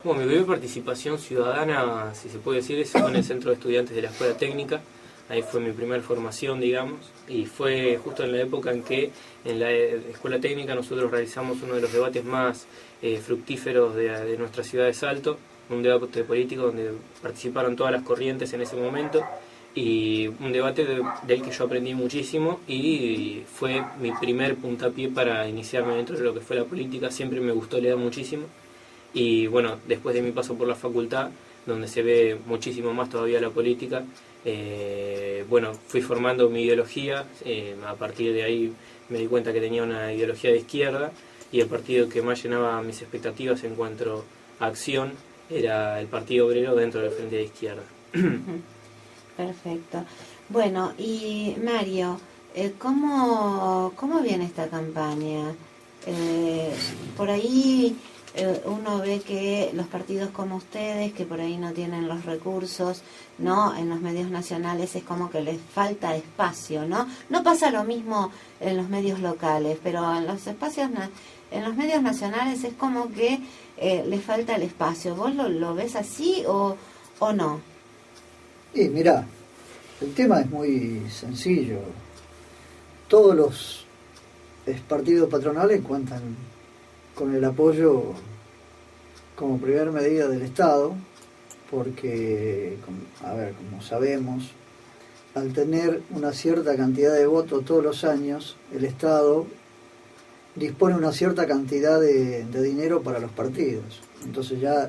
Bueno, mi primera participación ciudadana, si se puede decir, fue en el Centro de Estudiantes de la Escuela Técnica. Ahí fue mi primera formación, digamos, y fue justo en la época en que en la Escuela Técnica nosotros realizamos uno de los debates más fructíferos de nuestra ciudad de Salto, un debate político donde participaron todas las corrientes en ese momento, y un debate del que yo aprendí muchísimo y fue mi primer puntapié para iniciarme dentro de lo que fue la política. Siempre me gustó leer muchísimo. Y bueno, después de mi paso por la facultad, donde se ve muchísimo más todavía la política, bueno, fui formando mi ideología. A partir de ahí me di cuenta que tenía una ideología de izquierda, y el partido que más llenaba mis expectativas en cuanto a acción era el Partido Obrero dentro del Frente de Izquierda. Perfecto. Bueno, y Mario, ¿cómo viene esta campaña? Por ahí uno ve que los partidos como ustedes, que por ahí no tienen los recursos, ¿no? En los medios nacionales es como que les falta espacio, ¿no? No pasa lo mismo en los medios locales, pero en los espacios, en los medios nacionales es como que les falta el espacio. ¿Vos lo ves así o no? Y mirá, el tema es muy sencillo. Todos los partidos patronales cuentan con el apoyo como primera medida del Estado, porque, como sabemos, al tener una cierta cantidad de votos todos los años, el Estado dispone una cierta cantidad de dinero para los partidos. Entonces ya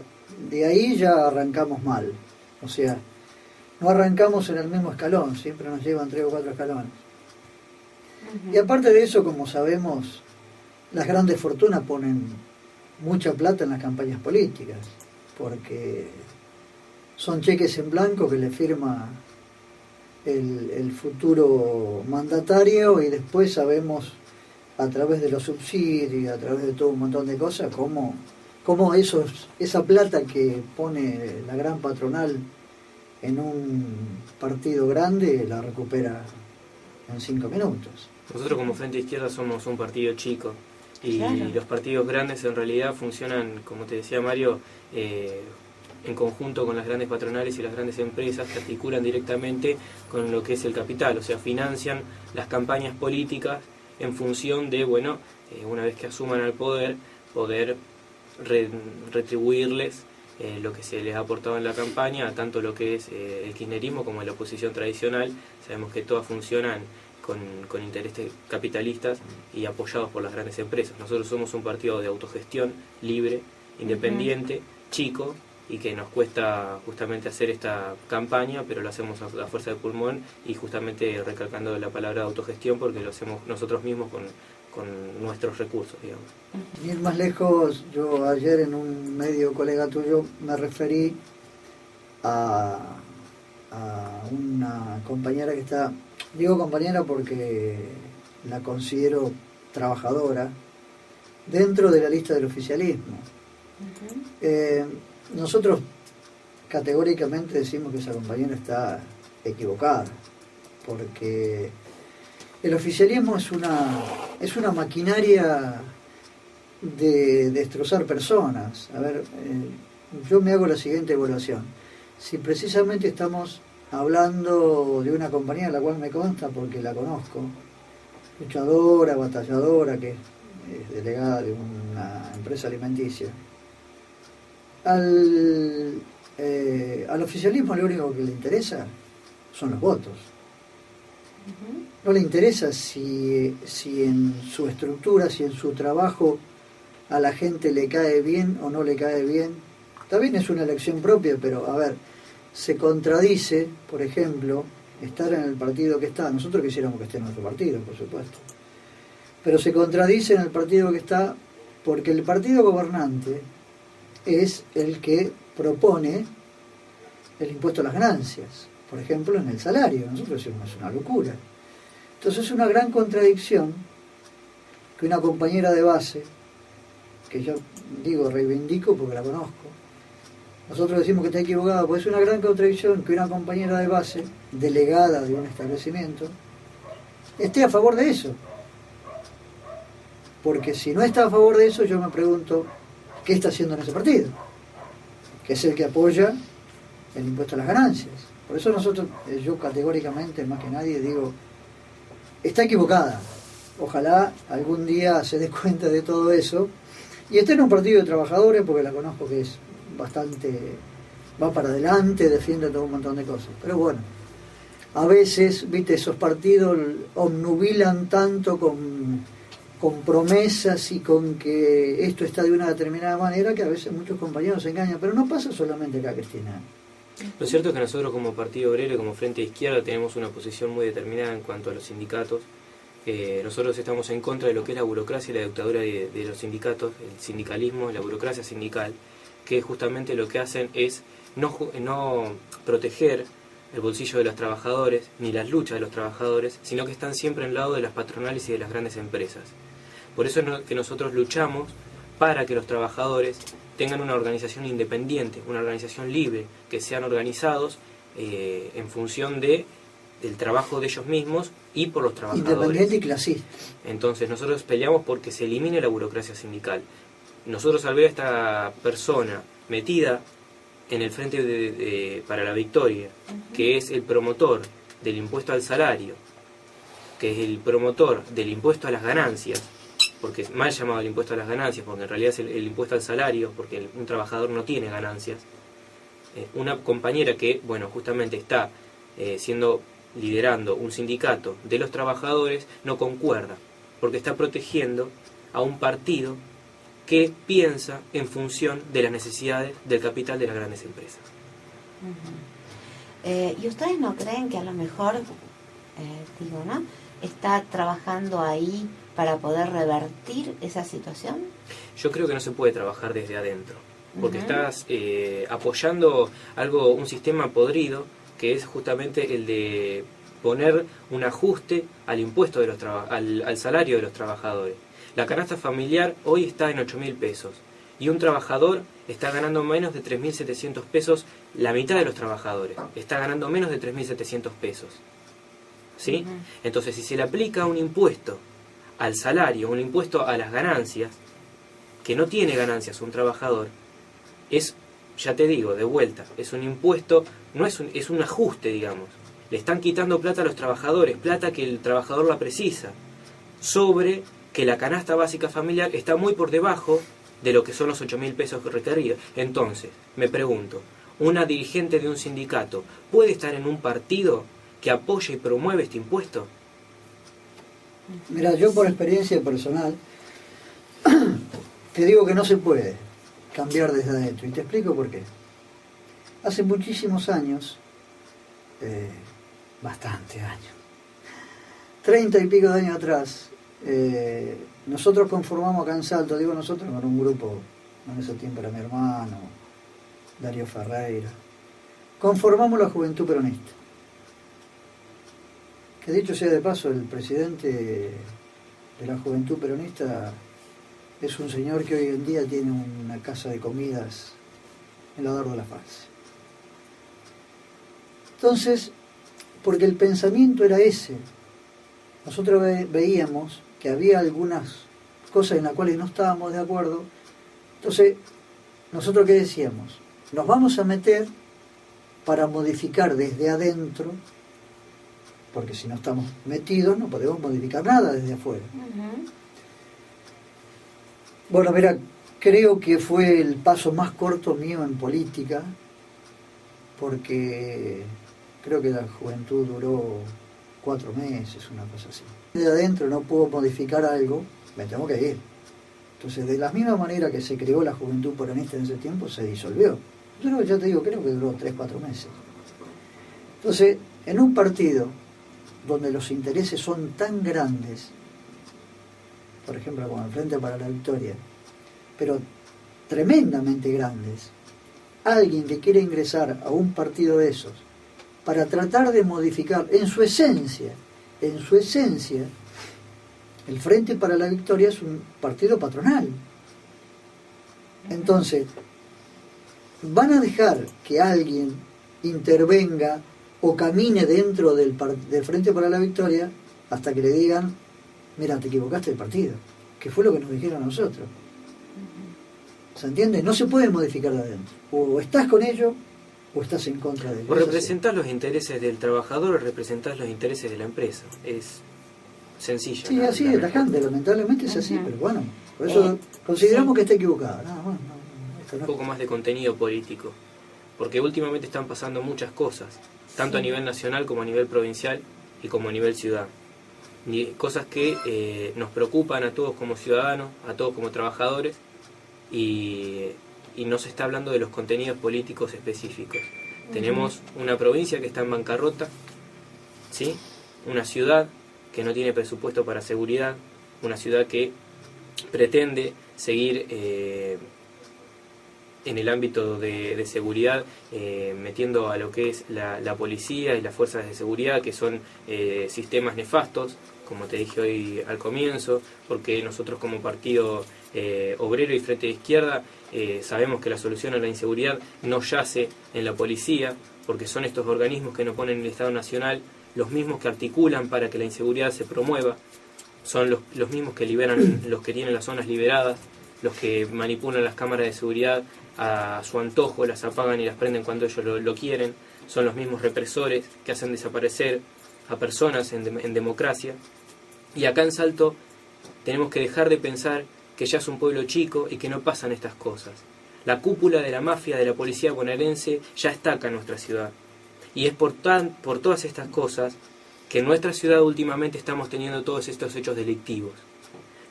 de ahí ya arrancamos mal. O sea, no arrancamos en el mismo escalón, siempre nos llevan 3 o 4 escalones. Y aparte de eso, como sabemos, las grandes fortunas ponen mucha plata en las campañas políticas, porque son cheques en blanco que le firma el futuro mandatario, y después sabemos a través de los subsidios, a través de todo un montón de cosas, cómo esa plata que pone la gran patronal en un partido grande la recupera en 5 minutos. Nosotros como Frente de Izquierda somos un partido chico, y claro, los partidos grandes en realidad funcionan, como te decía Mario, en conjunto con las grandes patronales y las grandes empresas que articulan directamente con lo que es el capital, o sea, financian las campañas políticas en función de, bueno, una vez que asuman al poder, poder retribuirles lo que se les ha aportado en la campaña, tanto lo que es el kirchnerismo como la oposición tradicional. Sabemos que todas funcionan con intereses capitalistas y apoyados por las grandes empresas. Nosotros somos un partido de autogestión, libre, independiente, chico, y que nos cuesta justamente hacer esta campaña, pero lo hacemos a fuerza de pulmón, y justamente recalcando la palabra autogestión porque lo hacemos nosotros mismos con nuestros recursos, digamos. Sin ir más lejos, yo ayer en un medio colega tuyo me referí a una compañera que está, digo compañera porque la considero trabajadora, dentro de la lista del oficialismo. Nosotros categóricamente decimos que esa compañera está equivocada, porque el oficialismo es una maquinaria de destrozar personas. A ver, yo me hago la siguiente evaluación. Si precisamente estamos hablando de una compañía, la cual me consta porque la conozco, luchadora, batalladora, que es delegada de una empresa alimenticia, al oficialismo lo único que le interesa son los votos. No le interesa si en su estructura, si en su trabajo a la gente le cae bien o no le cae bien. También es una elección propia, pero a ver, se contradice, por ejemplo, estar en el partido que está. Nosotros quisiéramos que esté en nuestro partido, por supuesto, pero se contradice en el partido que está porque el partido gobernante es el que propone el impuesto a las ganancias, por ejemplo, en el salario. Nosotros decimos, es una locura. Entonces es una gran contradicción que una compañera de base, que yo digo, reivindico porque la conozco, nosotros decimos que está equivocada, pues es una gran contradicción que una compañera de base, delegada de un establecimiento, esté a favor de eso. Porque si no está a favor de eso, yo me pregunto, ¿qué está haciendo en ese partido? que es el que apoya el impuesto a las ganancias. Por eso nosotros, yo categóricamente, más que nadie, digo, está equivocada. Ojalá algún día se dé cuenta de todo eso y esté en un partido de trabajadores, porque la conozco que es bastante, va para adelante, defiende todo un montón de cosas. Pero bueno, a veces, viste, esos partidos obnubilan tanto con promesas y con que esto está de una determinada manera que a veces muchos compañeros se engañan. Pero no pasa solamente acá, Cristina. Lo cierto es que nosotros como Partido Obrero y como Frente de Izquierda tenemos una posición muy determinada en cuanto a los sindicatos. Nosotros estamos en contra de lo que es la burocracia y la dictadura de los sindicatos, el sindicalismo, la burocracia sindical, que justamente lo que hacen es no proteger el bolsillo de los trabajadores ni las luchas de los trabajadores, sino que están siempre al lado de las patronales y de las grandes empresas. Por eso es que nosotros luchamos para que los trabajadores tengan una organización independiente, una organización libre, que sean organizados en función del trabajo de ellos mismos y por los trabajadores. Independiente y clasista. Entonces nosotros peleamos porque se elimine la burocracia sindical. Nosotros al ver a esta persona metida en el Frente para la Victoria, que es el promotor del impuesto al salario, que es el promotor del impuesto a las ganancias, porque es mal llamado el impuesto a las ganancias, porque en realidad es el impuesto al salario, porque un trabajador no tiene ganancias. Una compañera que, bueno, justamente está liderando un sindicato de los trabajadores, no concuerda, porque está protegiendo a un partido que piensa en función de las necesidades del capital de las grandes empresas. ¿Y ustedes no creen que a lo mejor, ¿no? está trabajando ahí para poder revertir esa situación? Yo creo que no se puede trabajar desde adentro, porque estás apoyando un sistema podrido, que es justamente el de poner un ajuste al impuesto de al salario de los trabajadores. La canasta familiar hoy está en 8.000 pesos y un trabajador está ganando menos de 3.700 pesos, la mitad de los trabajadores está ganando menos de 3.700 pesos. ¿Sí? Entonces, si se le aplica un impuesto al salario, un impuesto a las ganancias, que no tiene ganancias un trabajador, ya te digo, de vuelta, es un impuesto, es un ajuste, digamos. Le están quitando plata a los trabajadores, plata que el trabajador la precisa, sobre que la canasta básica familiar está muy por debajo de lo que son los 8.000 pesos requeridos. Entonces, me pregunto, ¿una dirigente de un sindicato puede estar en un partido que apoya y promueve este impuesto? Mira, yo por experiencia personal te digo que no se puede cambiar desde adentro, y te explico por qué. Hace muchísimos años, bastante años, 30 y pico de años atrás, nosotros conformamos acá en Salto, digo nosotros, con un grupo, en ese tiempo era mi hermano, Darío Ferreira, conformamos la Juventud Peronista. Que dicho sea de paso, el presidente de la Juventud Peronista es un señor que hoy en día tiene una casa de comidas en la Dardo de la Paz. Entonces, porque el pensamiento era ese, nosotros veíamos que había algunas cosas en las cuales no estábamos de acuerdo. Entonces, ¿nosotros qué decíamos? Nos vamos a meter para modificar desde adentro, porque si no estamos metidos no podemos modificar nada desde afuera. Bueno, mira, creo que fue el paso más corto mío en política, porque creo que la juventud duró 4 meses, una cosa así. De adentro no puedo modificar algo, me tengo que ir. Entonces, de la misma manera que se creó la Juventud Peronista en ese tiempo, se disolvió. Yo ya te digo, creo que duró 3-4 meses. Entonces, en un partido donde los intereses son tan grandes, por ejemplo como el Frente para la Victoria, pero tremendamente grandes, alguien que quiere ingresar a un partido de esos para tratar de modificar en su esencia, el Frente para la Victoria es un partido patronal. Entonces, ¿van a dejar que alguien intervenga o camine dentro del Frente para la Victoria hasta que le digan, mira, te equivocaste del partido? Que fue lo que nos dijeron a nosotros. ¿Se entiende? No se puede modificar de adentro. O estás con ellos o estás en contra de ellos. O representás los intereses del trabajador o representás los intereses de la empresa. Es sencillo. Sí, así de tajante, lamentablemente es así, pero bueno, por eso consideramos que está equivocada. Esto no. Un poco más de contenido político, porque últimamente están pasando muchas cosas, tanto a nivel nacional como a nivel provincial y como a nivel ciudad. Cosas que nos preocupan a todos como ciudadanos, a todos como trabajadores, y no se está hablando de los contenidos políticos específicos. Tenemos una provincia que está en bancarrota, ¿sí? Una ciudad que no tiene presupuesto para seguridad, una ciudad que pretende seguir en el ámbito de seguridad, metiendo a lo que es la policía y las fuerzas de seguridad, que son sistemas nefastos, como te dije hoy al comienzo, porque nosotros como partido obrero y Frente de Izquierda sabemos que la solución a la inseguridad no yace en la policía, porque son estos organismos que nos ponen el Estado Nacional los mismos que articulan para que la inseguridad se promueva, son los mismos que liberan, los que tienen las zonas liberadas, los que manipulan las cámaras de seguridad a su antojo, las apagan y las prenden cuando ellos lo quieren, son los mismos represores que hacen desaparecer a personas en democracia. Y acá en Salto tenemos que dejar de pensar que ya es un pueblo chico y que no pasan estas cosas. La cúpula de la mafia de la policía bonaerense ya está acá en nuestra ciudad. Y es por todas estas cosas que en nuestra ciudad últimamente estamos teniendo todos estos hechos delictivos.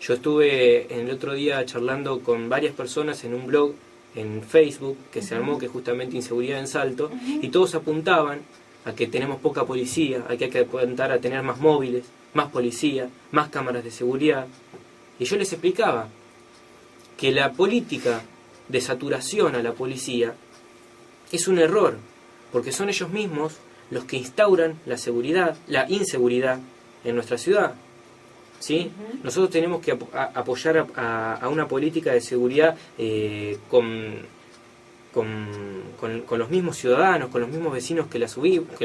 Yo estuve el otro día charlando con varias personas en un blog en Facebook que se armó, que es justamente Inseguridad en Salto, y todos apuntaban a que tenemos poca policía, a que hay que apuntar a tener más móviles, más policía, más cámaras de seguridad. Y yo les explicaba que la política de saturación a la policía es un error, porque son ellos mismos los que instauran la inseguridad en nuestra ciudad. ¿Sí? Nosotros tenemos que apoyar a una política de seguridad con los mismos ciudadanos, con los mismos vecinos que la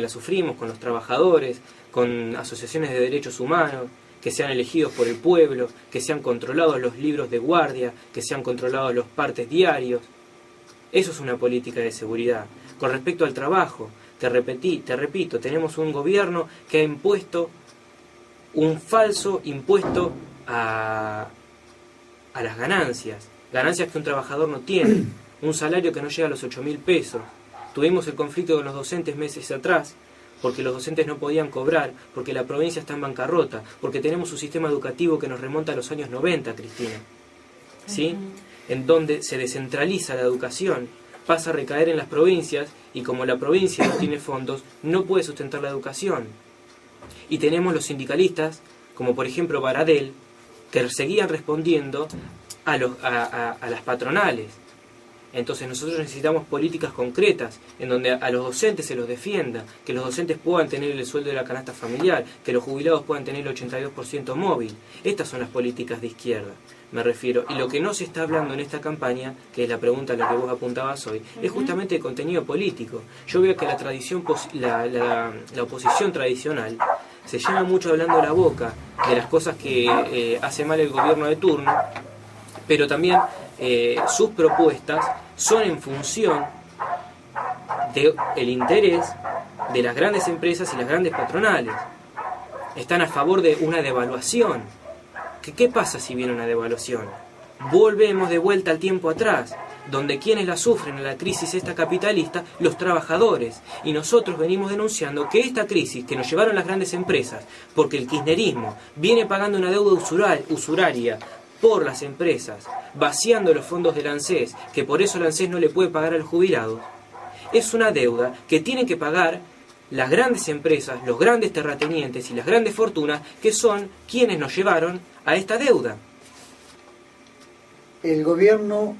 sufrimos, con los trabajadores, con asociaciones de derechos humanos, que sean elegidos por el pueblo, que sean controlados los libros de guardia, que sean controlados los partes diarios. Eso es una política de seguridad. Con respecto al trabajo, te repito, tenemos un gobierno que ha impuesto un falso impuesto a las ganancias que un trabajador no tiene, un salario que no llega a los 8.000 pesos. Tuvimos el conflicto con los docentes meses atrás, porque los docentes no podían cobrar, porque la provincia está en bancarrota, porque tenemos un sistema educativo que nos remonta a los años 90, Cristina, ¿sí? En donde se descentraliza la educación, pasa a recaer en las provincias, y como la provincia no tiene fondos, no puede sustentar la educación. Y tenemos los sindicalistas, como por ejemplo Baradel, que seguían respondiendo a las patronales. Entonces nosotros necesitamos políticas concretas, en donde a los docentes se los defienda, que los docentes puedan tener el sueldo de la canasta familiar, que los jubilados puedan tener el 82% móvil. Estas son las políticas de izquierda, me refiero. Y lo que no se está hablando en esta campaña, que es la pregunta a la que vos apuntabas hoy, es justamente de contenido político. Yo veo que la oposición tradicional se llena mucho hablando la boca de las cosas que hace mal el gobierno de turno, pero también sus propuestas son en función del interés de las grandes empresas y las grandes patronales. Están a favor de una devaluación. ¿Qué pasa si viene una devaluación? Volvemos de vuelta al tiempo atrás, donde quienes la sufren en la crisis esta capitalista, los trabajadores. Y nosotros venimos denunciando que esta crisis que nos llevaron las grandes empresas, porque el kirchnerismo viene pagando una deuda usuraria por las empresas, vaciando los fondos del ANSES, que por eso el ANSES no le puede pagar a los jubilados, es una deuda que tienen que pagar las grandes empresas, los grandes terratenientes y las grandes fortunas, que son quienes nos llevaron a esta deuda. El gobierno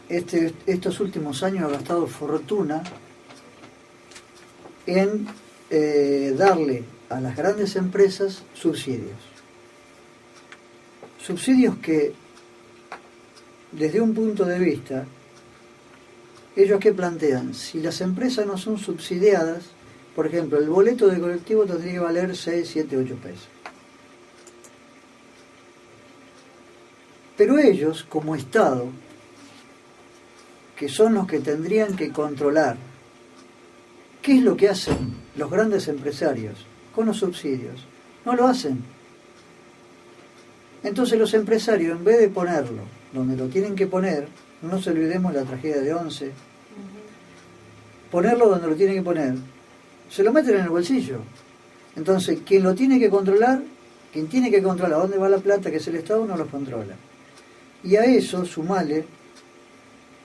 estos últimos años ha gastado fortuna en darle a las grandes empresas subsidios. Subsidios que, desde un punto de vista, ellos ¿qué plantean? Si las empresas no son subsidiadas, por ejemplo, el boleto de colectivo tendría que valer 6, 7, 8 pesos. Pero ellos, como Estado, que son los que tendrían que controlar qué es lo que hacen los grandes empresarios con los subsidios. No lo hacen. Entonces los empresarios, en vez de ponerlo donde lo tienen que poner, no nos olvidemos la tragedia de Once, ponerlo donde lo tienen que poner, se lo meten en el bolsillo. Entonces, quien lo tiene que controlar, quien tiene que controlar a dónde va la plata, que es el Estado, no lo controla. Y a eso sumale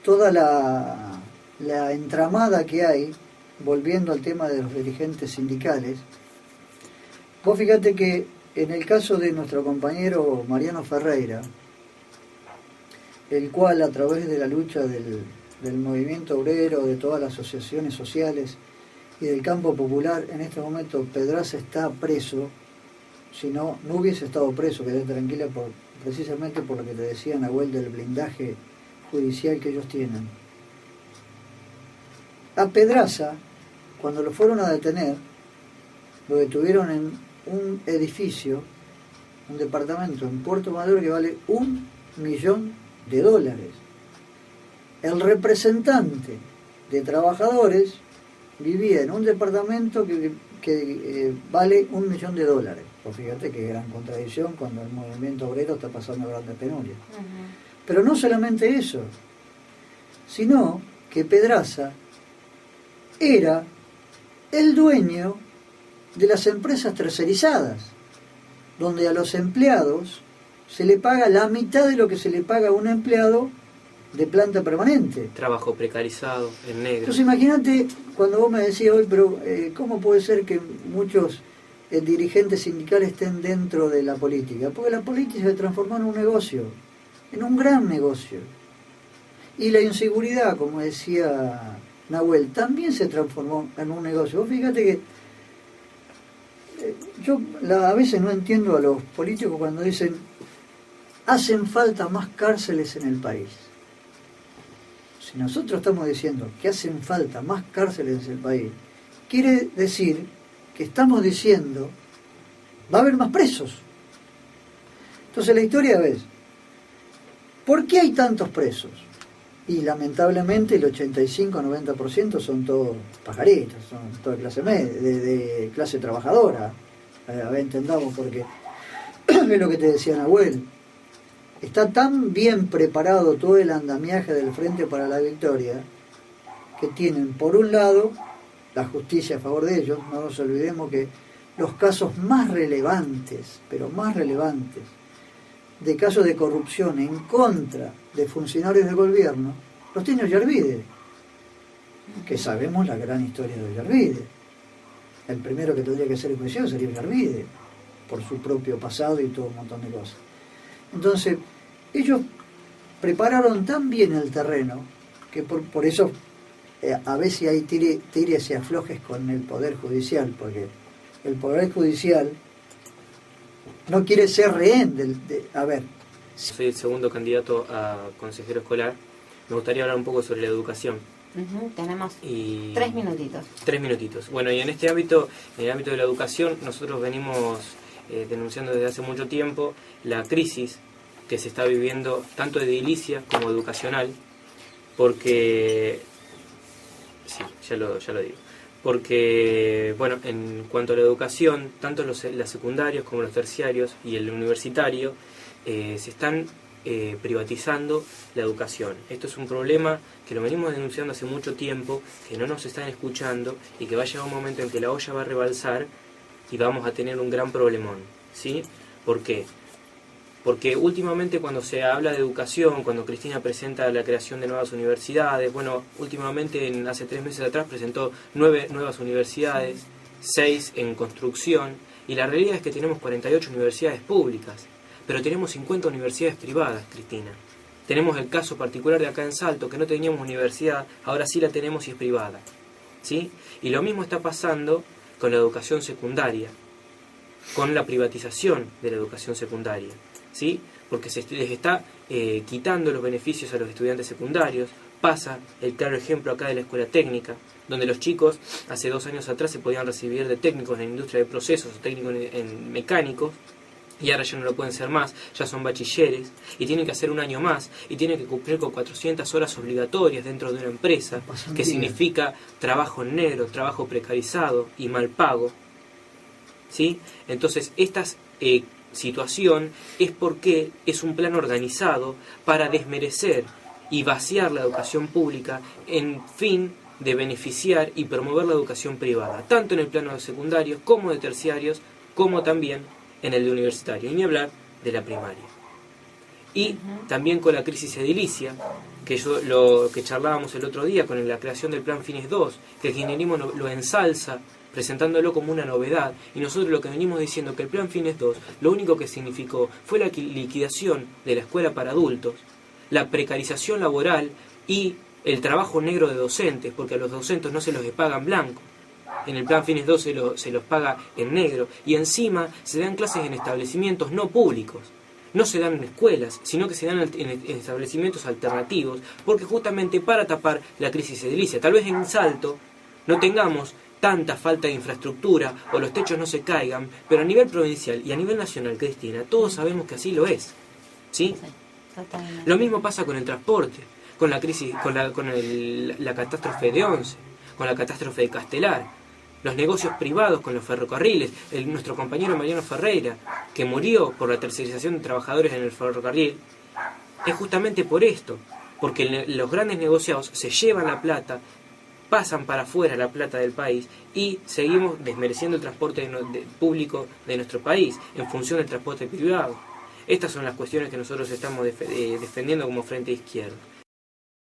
toda la entramada que hay, volviendo al tema de los dirigentes sindicales. Vos fíjate que en el caso de nuestro compañero Mariano Ferreira, el cual a través de la lucha del movimiento obrero, de todas las asociaciones sociales y del campo popular, en este momento Pedraza está preso. Si no, no hubiese estado preso, quedé tranquila, precisamente por lo que te decía Nahuel del blindaje judicial que ellos tienen. A Pedraza, cuando lo fueron a detener, lo detuvieron en un edificio, un departamento en Puerto Madero que vale $1 millón. El representante de trabajadores vivía en un departamento que vale $1 millón. Pues fíjate qué gran contradicción cuando el movimiento obrero está pasando grandes penurias. Pero no solamente eso, sino que Pedraza era el dueño de las empresas tercerizadas, donde a los empleados se le paga la mitad de lo que se le paga a un empleado de planta permanente. Trabajo precarizado, en negro. Entonces imagínate cuando vos me decías hoy, pero ¿cómo puede ser que muchos dirigentes sindicales estén dentro de la política? Porque la política se transformó en un negocio, en un gran negocio. Y la inseguridad, como decía Nahuel, también se transformó en un negocio. Vos fíjate que yo a veces no entiendo a los políticos cuando dicen hacen falta más cárceles en el país. Si nosotros estamos diciendo que hacen falta más cárceles en el país, quiere decir que estamos diciendo va a haber más presos. Entonces la historia es, ¿por qué hay tantos presos? Y lamentablemente el 85-90% son todos pajaritos, son toda clase media, de clase trabajadora. Entendamos porque es lo que te decía Nahuel. Está tan bien preparado todo el andamiaje del Frente para la Victoria que tienen, por un lado, la justicia a favor de ellos. No nos olvidemos que los casos más relevantes, pero más relevantes, de casos de corrupción en contra de funcionarios del gobierno, los tiene Ollarvide, que sabemos la gran historia de Ollarvide. El primero que tendría que ser enjuiciado sería Ollarvide, por su propio pasado y todo un montón de cosas. Entonces, ellos prepararon tan bien el terreno que por eso a veces hay tires y aflojes con el Poder Judicial, porque el Poder Judicial no quiere ser rehén a ver. Soy el segundo candidato a consejero escolar. Me gustaría hablar un poco sobre la educación. Tenemos 3 minutitos. 3 minutitos. Bueno, y en este ámbito, en el ámbito de la educación, nosotros venimos denunciando desde hace mucho tiempo la crisis que se está viviendo tanto edilicia como educacional, porque sí, ya lo digo, porque bueno, en cuanto a la educación, tanto las secundarios como los terciarios y el universitario se están privatizando la educación. Esto es un problema que lo venimos denunciando hace mucho tiempo, que no nos están escuchando y que va a llegar un momento en que la olla va a rebalsar y vamos a tener un gran problemón, ¿sí? ¿Por qué? Porque últimamente cuando se habla de educación, cuando Cristina presenta la creación de nuevas universidades, bueno, últimamente hace 3 meses atrás presentó 9 nuevas universidades, 6 en construcción, y la realidad es que tenemos 48 universidades públicas, pero tenemos 50 universidades privadas, Cristina. Tenemos el caso particular de acá en Salto, que no teníamos universidad, ahora sí la tenemos y es privada, ¿sí? Y lo mismo está pasando con la educación secundaria, con la privatización de la educación secundaria, ¿sí? Porque se les está quitando los beneficios a los estudiantes secundarios. Pasa el claro ejemplo acá de la escuela técnica, donde los chicos hace 2 años atrás se podían recibir de técnicos en la industria de procesos o técnicos en mecánicos, y ahora ya no lo pueden ser más, ya son bachilleres, y tienen que hacer un año más, y tienen que cumplir con 400 horas obligatorias dentro de una empresa, que significa trabajo en negro, trabajo precarizado y mal pago. ¿Sí? Entonces, esta situación es porque es un plan organizado para desmerecer y vaciar la educación pública en fin de beneficiar y promover la educación privada, tanto en el plano de secundarios como de terciarios, como también en el de universitario, y ni hablar de la primaria. Y también con la crisis edilicia, que lo que charlábamos el otro día con la creación del Plan Fines 2, que el kirchnerismo lo ensalza, presentándolo como una novedad, y nosotros lo que venimos diciendo que el Plan Fines 2 lo único que significó fue la liquidación de la escuela para adultos, la precarización laboral y el trabajo negro de docentes, porque a los docentes no se los paga en blanco. En el Plan Fines 2 se los paga en negro, y encima se dan clases en establecimientos no públicos. No se dan en escuelas, sino que se dan en establecimientos alternativos, porque justamente para tapar la crisis edilicia. Tal vez en Salto no tengamos tanta falta de infraestructura o los techos no se caigan, pero a nivel provincial y a nivel nacional, Cristina, todos sabemos que así lo es. ¿Sí? Lo mismo pasa con el transporte, con la crisis, con la catástrofe de Once, con la catástrofe de Castelar, los negocios privados con los ferrocarriles, nuestro compañero Mariano Ferreira, que murió por la tercerización de trabajadores en el ferrocarril, es justamente por esto, porque los grandes negociados se llevan la plata, pasan para afuera la plata del país y seguimos desmereciendo el transporte público de nuestro país en función del transporte privado. Estas son las cuestiones que nosotros estamos defendiendo como Frente Izquierda.